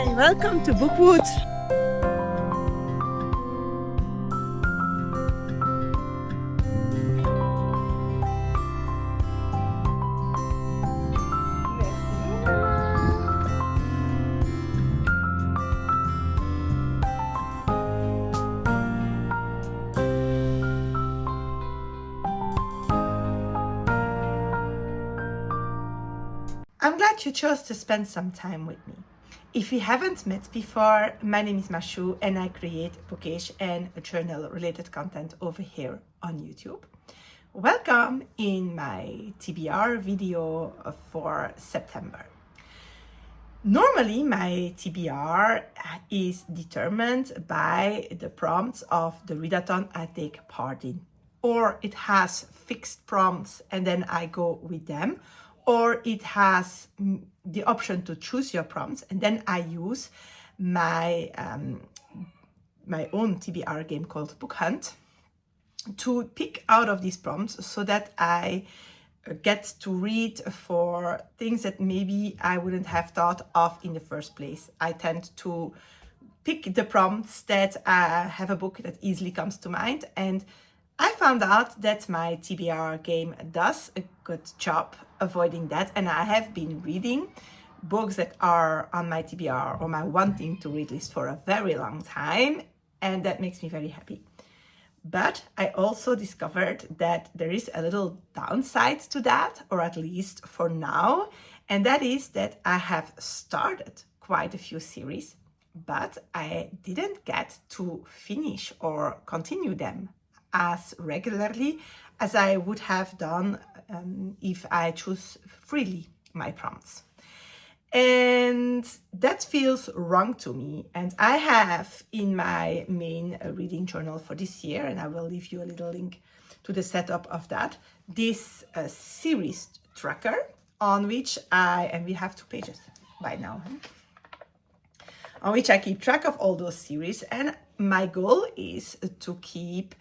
Hi, welcome to Bookwood. I'm glad you chose to spend some time with me. If we haven't met before, my name is Mashou and I create bookish and journal related content over here on YouTube. Welcome in my TBR video for September. Normally my TBR is determined by the prompts of the readathon I take part in, or it has fixed prompts and then I go with them, or it has the option to choose your prompts and then I use my my own TBR game called Bookhunt to pick out of these prompts so that I get to read for things that maybe I wouldn't have thought of in the first place. I tend to pick the prompts that have a book that easily comes to mind, and I found out that my TBR game does a good job avoiding that, and I have been reading books that are on my TBR or my wanting to read list for a very long time, and that makes me very happy. But I also discovered that there is a little downside to that, or at least for now, and that is that I have started quite a few series, but I didn't get to finish or continue them as regularly as I would have done if I choose freely my prompts. And that feels wrong to me. And I have in my main reading journal for this year, and I will leave you a little link to the setup of that, this series tracker on which and we have 2 pages by now, on which I keep track of all those series. And my goal is to keep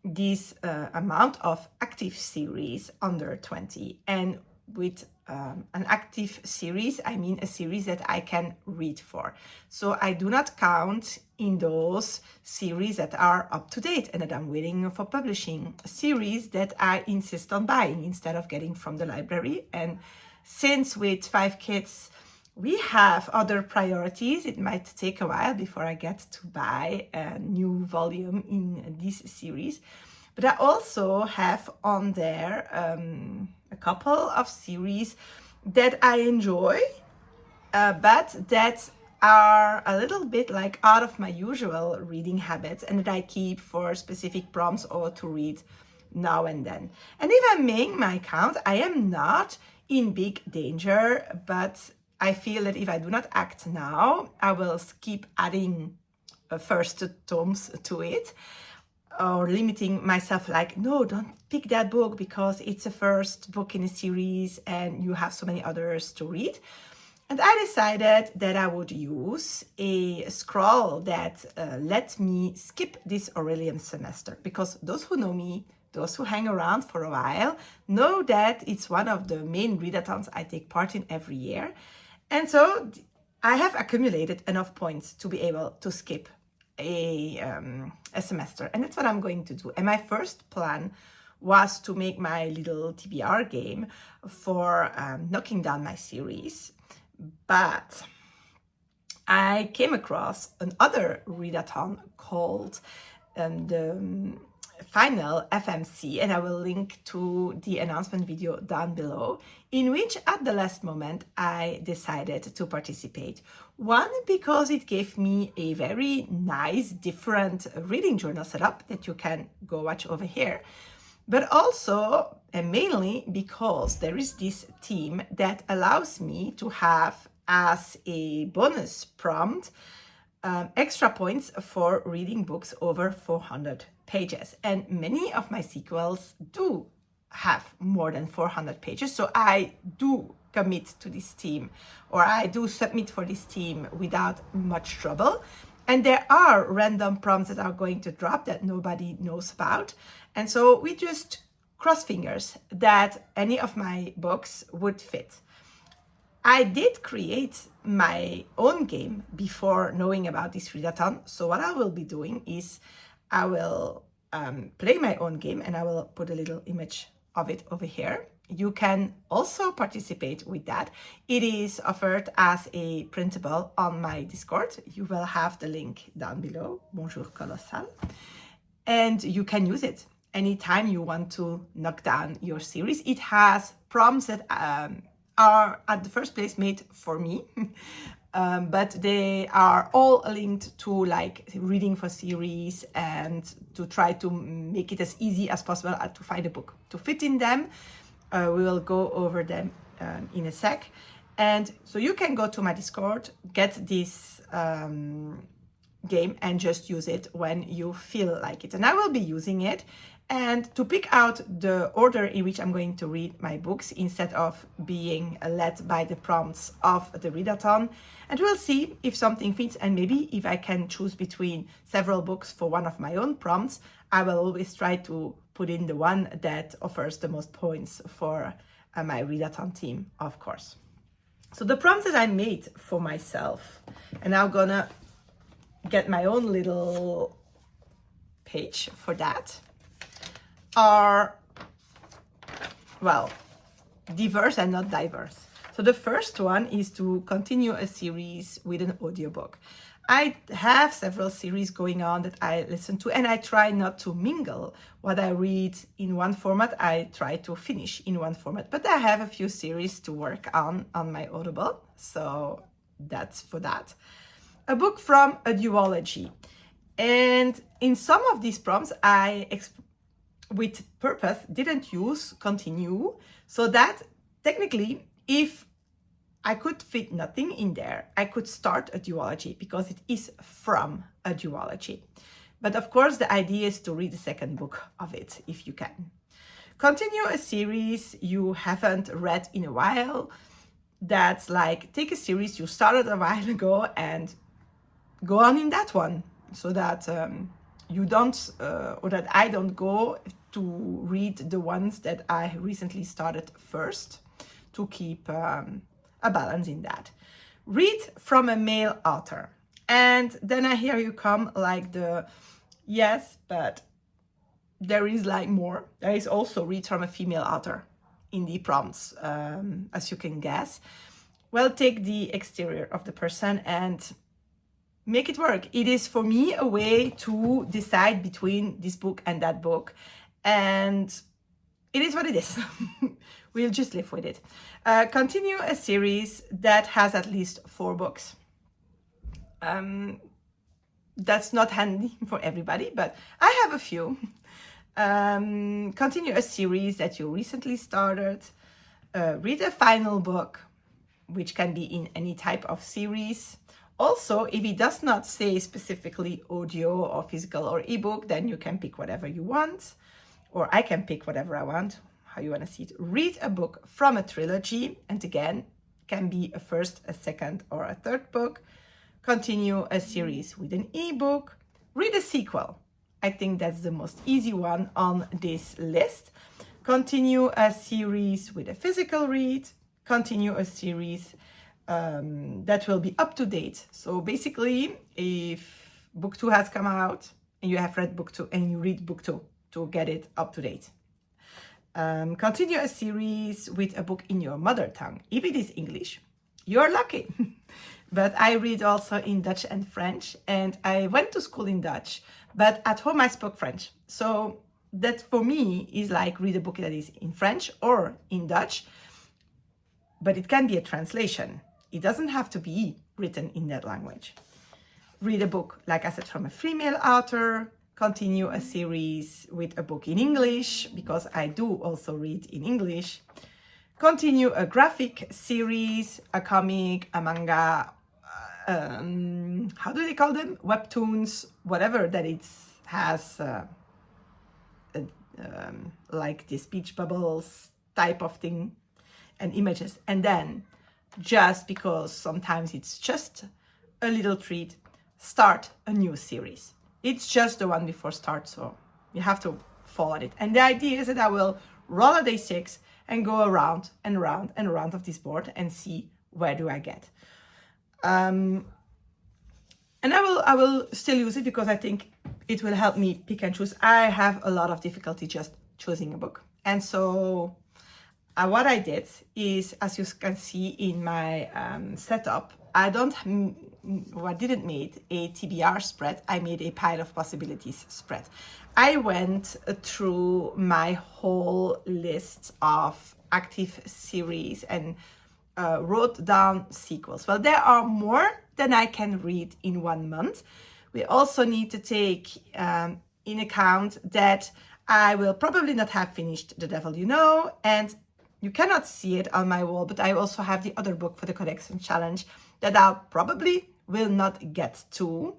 this amount of active series under 20. And with an active series, I mean a series that I can read for. So I do not count in those series that are up to date and that I'm waiting for publishing, a series that I insist on buying instead of getting from the library. And since with 5 kids, we have other priorities, it might take a while before I get to buy a new volume in this series. But I also have on there a couple of series that I enjoy, but that are a little bit like out of my usual reading habits and that I keep for specific prompts or to read now and then. And if I'm making my count, I am not in big danger, but I feel that if I do not act now, I will keep adding first tomes to it, or limiting myself like, no, don't pick that book because it's the first book in a series and you have so many others to read. And I decided that I would use a scroll that let me skip this Aurelian semester, because those who know me, those who hang around for a while, know that it's one of the main readathons I take part in every year. And so I have accumulated enough points to be able to skip a semester, and that's what I'm going to do. And my first plan was to make my little TBR game for knocking down my series, but I came across another readathon called the final FMC, and I will link to the announcement video down below, in which at the last moment I decided to participate. One, because it gave me a very nice different reading journal setup that you can go watch over here, but also and mainly because there is this theme that allows me to have as a bonus prompt extra points for reading books over 400 pages. And many of my sequels do have more than 400 pages. So I do commit to this theme, or I do submit for this theme without much trouble. And there are random prompts that are going to drop that nobody knows about. And so we just cross fingers that any of my books would fit. I did create my own game before knowing about this readathon. So what I will be doing is I will play my own game, and I will put a little image of it over here. You can also participate with that. It is offered as a printable on my Discord. You will have the link down below. Bonjour Colossal. And you can use it anytime you want to knock down your series. It has prompts that are at the first place made for me, but they are all linked to like reading for series and to try to make it as easy as possible to find a book to fit in them. We will go over them in a sec. And so you can go to my Discord, get this game and just use it when you feel like it. And I will be using it. And to pick out the order in which I'm going to read my books instead of being led by the prompts of the readathon. And we'll see if something fits, and maybe if I can choose between several books for one of my own prompts, I will always try to put in the one that offers the most points for my readathon team, of course. So the prompts that I made for myself, and I'm gonna get my own little page for that, are, well, diverse and not diverse. So the first one is to continue a series with an audiobook. I have several series going on that I listen to, and I try not to mingle what I read in one format. I try to finish in one format, but I have a few series to work on my Audible, so that's for that. A book from a duology. And in some of these prompts, I with purpose didn't use continue, so that technically if I could fit nothing in there, I could start a duology because it is from a duology. But of course the idea is to read the second book of it if you can. Continue a series you haven't read in a while. That's like take a series you started a while ago and go on in that one, so that you don't or that I don't go to read the ones that I recently started first, to keep a balance in that. Read from a male author. And then I hear you come like the yes, but there is like more. There is also read from a female author in the prompts, as you can guess. Well, take the exterior of the person and make it work. It is for me a way to decide between this book and that book, and it is what it is. We'll just live with it. Continue a series that has at least 4 books. That's not handy for everybody, but I have a few. Continue a series that you recently started. Read a final book, which can be in any type of series. Also, if it does not say specifically audio or physical or ebook, then you can pick whatever you want, or I can pick whatever I want, how you want to see it. Read a book from a trilogy, and again, can be a first, a second, or a third book. Continue a series with an ebook. Read a sequel. I think that's the most easy one on this list. Continue a series with a physical read. Continue a series that will be up to date. So basically, if book 2 has come out and you have read book 2 and you read book 2 to get it up to date. Continue a series with a book in your mother tongue. If it is English, you're lucky. But I read also in Dutch and French, and I went to school in Dutch, but at home I spoke French. So that for me is like read a book that is in French or in Dutch, but it can be a translation. It doesn't have to be written in that language. Read a book, like I said, from a female author. Continue a series with a book in English, because I do also read in English. Continue a graphic series, a comic, a manga, how do they call them? Webtoons, whatever that it has, like the speech bubbles type of thing and images. And then, just because sometimes it's just a little treat, start a new series. It's just the one before start, so you have to follow it. And the idea is that I will roll a day 6 and go around and around and around of this board and see where do I get? And I will still use it because I think it will help me pick and choose. I have a lot of difficulty just choosing a book. And so what I did is, as you can see in my setup, I didn't make a TBR spread. I made a pile of possibilities spread. I went through my whole list of active series and wrote down sequels. Well, there are more than I can read in 1 month. We also need to take in account that I will probably not have finished The Devil You Know, and you cannot see it on my wall, but I also have the other book for the Connection Challenge that I probably will not get to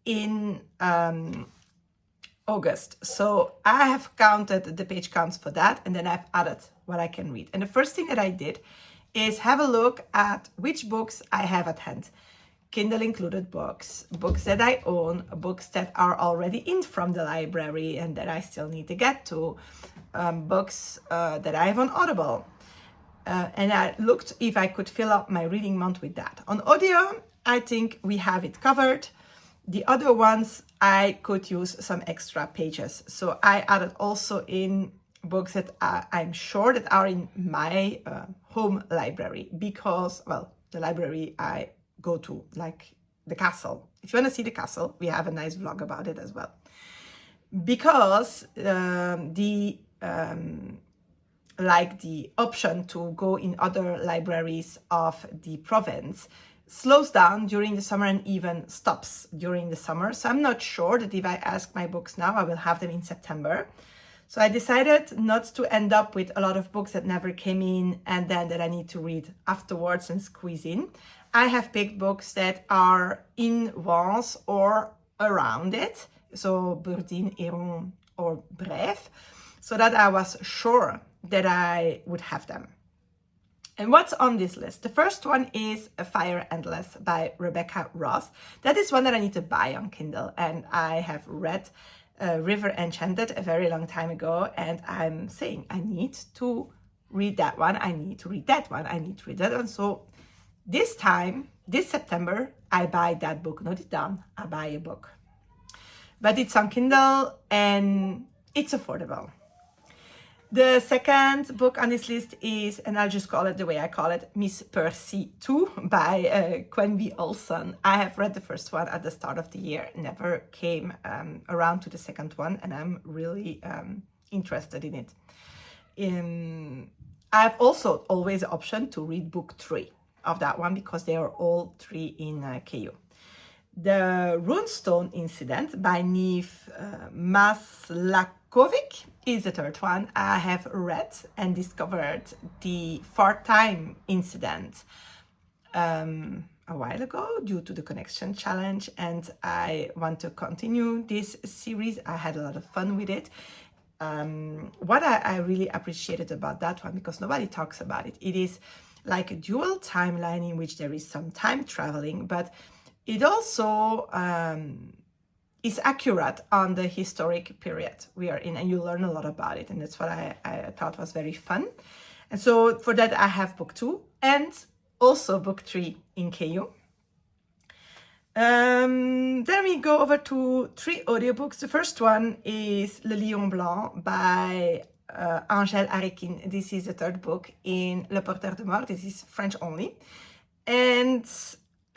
in August. So I have counted the page counts for that, and then I've added what I can read. And the first thing that I did is have a look at which books I have at hand. Kindle included books, books that I own, books that are already in from the library and that I still need to get to, books that I have on Audible. And I looked if I could fill up my reading month with that. On audio, I think we have it covered. The other ones, I could use some extra pages. So I added also in books that I'm sure that are in my home library because, well, the library I go to, like the castle. If you want to see the castle, we have a nice vlog about it as well. Because the option to go in other libraries of the province slows down during the summer and even stops during the summer. So I'm not sure that if I ask my books now, I will have them in September. So I decided not to end up with a lot of books that never came in and then that I need to read afterwards and squeeze in. I have picked books that are in Vence or around it, so Burdine, Héron or Bref, so that I was sure that I would have them. And what's on this list? The first one is A Fire Endless by Rebecca Ross. That is one that I need to buy on Kindle, and I have read River Enchanted a very long time ago, and I'm saying I need to read that one, I need to read that one, I need to read that one. So this time, this September, I buy that book. Note it down, I buy a book. But it's on Kindle and it's affordable. The second book on this list is, and I'll just call it the way I call it, Miss Percy 2 by Quenvy Olson. I have read the first one at the start of the year, never came around to the second one, and I'm really interested in it. I have also always the option to read book 3 of that one because they are all 3 in KU. The Rhinestone Incident by Neve Maslakovic is the third one. I have read and discovered the 4-time incident a while ago due to the Connection Challenge, and I want to continue this series. I had a lot of fun with it. What I really appreciated about that one, because nobody talks about it, it is like a dual timeline in which there is some time traveling, but it also is accurate on the historic period we are in, and you learn a lot about it, and that's what I thought was very fun. And so for that, I have book 2 and also book 3 in KU. Then we go over to 3 audiobooks. The first one is Le Lion Blanc by Angel Arekin. This is the third book in Le Porteur de Mort. This is French only. And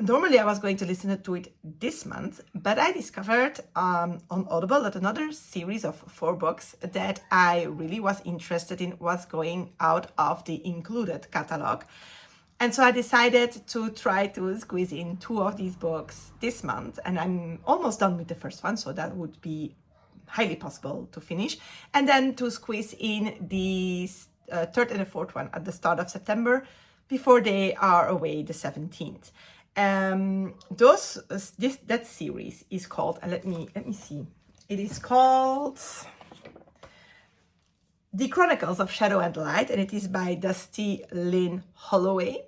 normally I was going to listen to it this month, but I discovered on Audible that another series of 4 books that I really was interested in was going out of the included catalog. And so I decided to try to squeeze in 2 of these books this month, and I'm almost done with the first one, so that would be highly possible to finish. And then to squeeze in the third and the fourth one at the start of September before they are away the 17th. That series is called, let me see, it is called The Chronicles of Shadow and Light, and it is by Dusty Lynn Holloway.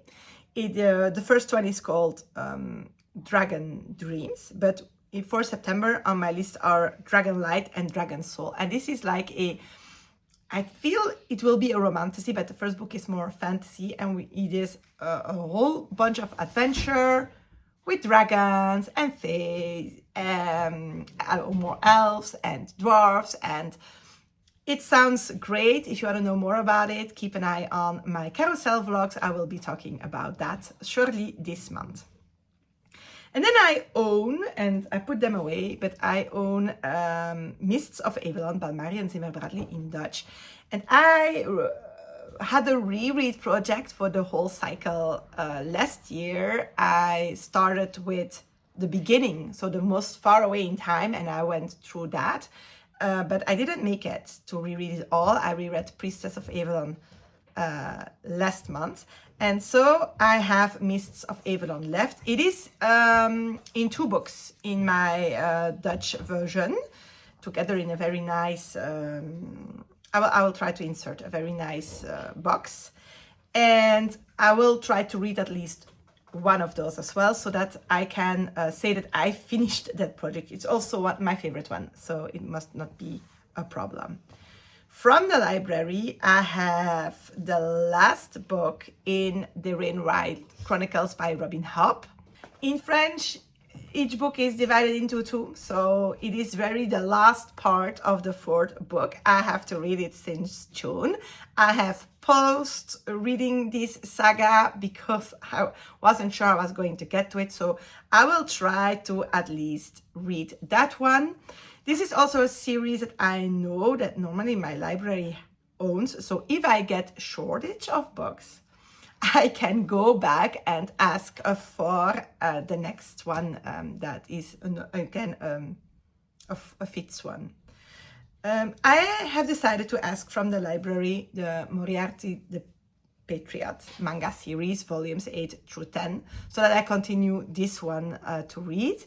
The first one is called Dragon Dreams, but for September on my list are Dragon Light and Dragon Soul, and this is like a I feel it will be a romantasy, but the first book is more fantasy, and it is a whole bunch of adventure with dragons and fays, more elves and dwarves, and it sounds great. If you want to know more about it, keep an eye on my carousel vlogs. I will be talking about that shortly this month. And then I own, and I put them away, but I own Mists of Avalon by Marion Zimmer Bradley in Dutch. And I had a reread project for the whole cycle last year. I started with the beginning, so the most far away in time, and I went through that. But I didn't make it to reread it all. I reread Priestess of Avalon last month. And so I have Mists of Avalon left. It is in 2 books in my Dutch version, together in a very nice, I will try to insert a very nice box. And I will try to read at least one of those as well, so that I can say that I finished that project. It's also my favorite one, so it must not be a problem. From the library, I have the last book in the Rainwright Chronicles by Robin Hobb. In French, each book is divided into 2, so it is the last part of the 4th book. I have to read it since June. I have paused reading this saga because I wasn't sure I was going to get to it, so I will try to at least read that one. This is also a series that I know that normally my library owns, so if I get shortage of books, I can go back and ask for the next one that is again a fits one. I have decided to ask from the library the Moriarty the Patriot manga series, volumes 8 through 10, so that I continue this one to read.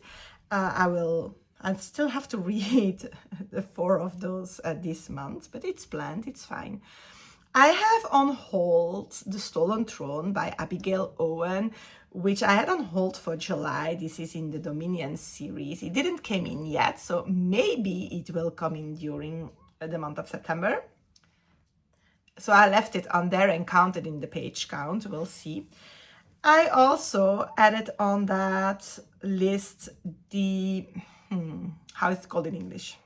I still have to read the 4 of those this month, but it's planned, it's fine. I have on hold The Stolen Throne by Abigail Owen, which I had on hold for July. This is in the Dominion series. It didn't come in yet, so maybe it will come in during the month of September. So I left it on there and counted in the page count. We'll see. I also added on that list the... how is it called in English?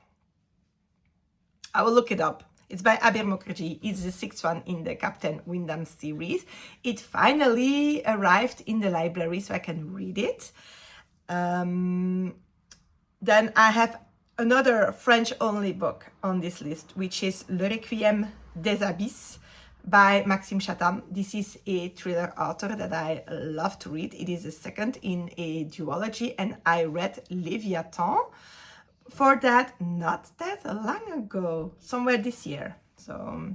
I will look it up. It's by Abir Mukherjee. It's the 6th one in the Captain Wyndham series. It finally arrived in the library, so I can read it. Then I have another French-only book on this list, which is Le Requiem des Abysses by Maxime Chatham. This is a thriller author that I love to read. It is the 2nd in a duology, and I read Leviathan for that not that long ago, somewhere this year. So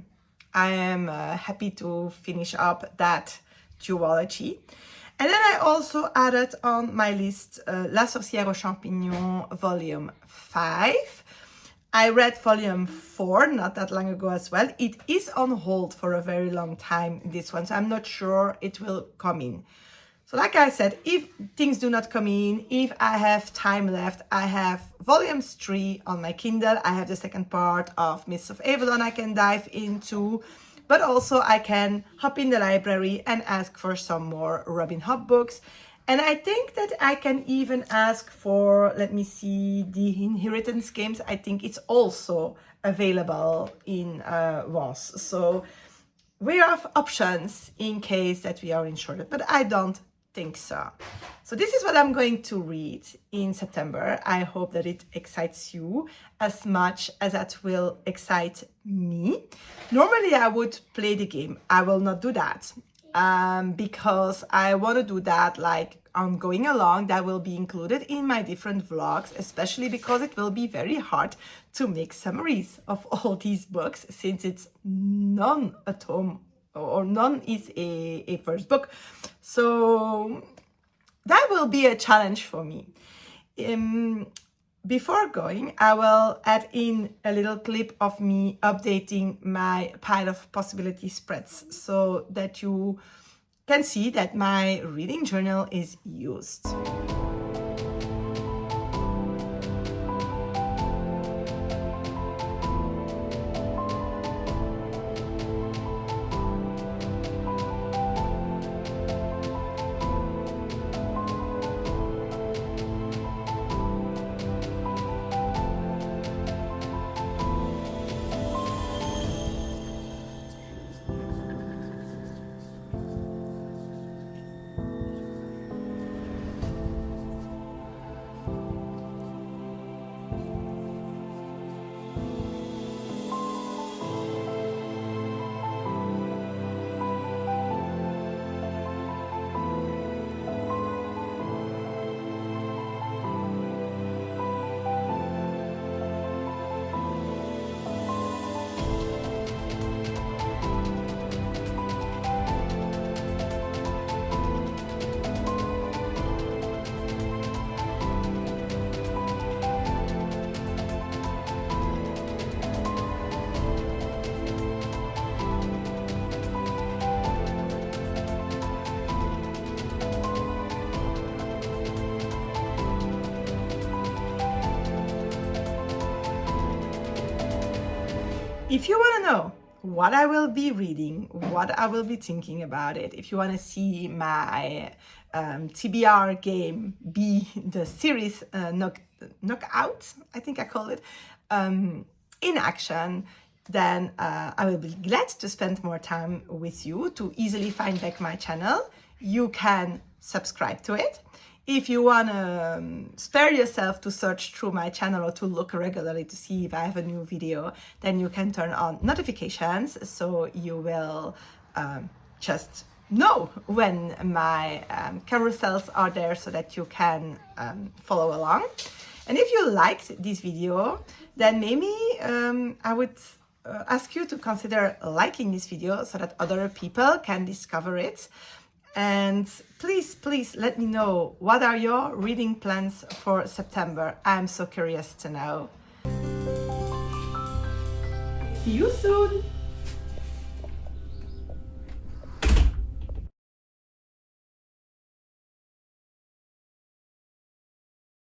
I am happy to finish up that duology. And then I also added on my list La Sorcière aux Champignons volume 5. I read volume 4 not that long ago as well. It is on hold for a very long time, this one, so I'm not sure it will come in. So like I said, if things do not come in, if I have time left, I have volumes 3 on my Kindle. I have the 2nd part of Mists of Avalon I can dive into, but also I can hop in the library and ask for some more Robin Hobb books. And I think that I can even ask for, let me see, the Inheritance Games. I think it's also available in Vence. So we have options in case that we are in shortage, but I don't think so. So this is what I'm going to read in September. I hope that it excites you as much as that will excite me. Normally I would play the game. I will not do that because I want to do that like I'm going along. That will be included in my different vlogs, especially because it will be very hard to make summaries of all these books since it's none at home or none is a first book. So that will be a challenge for me. Before going, I will add in a little clip of me updating my pile of possibility spreads so that you can see that my reading journal is used. If you want to know what I will be reading, what I will be thinking about it, if you want to see my TBR game be the series Knockout, I think I call it, in action, then I will be glad to spend more time with you. To easily find back my channel, you can subscribe to it. If you want to spare yourself to search through my channel or to look regularly to see if I have a new video, then you can turn on notifications, so you will just know when my carousels are there, so that you can follow along. And if you liked this video, then maybe I would ask you to consider liking this video so that other people can discover it. And please let me know, what are your reading plans for September? I'm so curious to know. See you soon!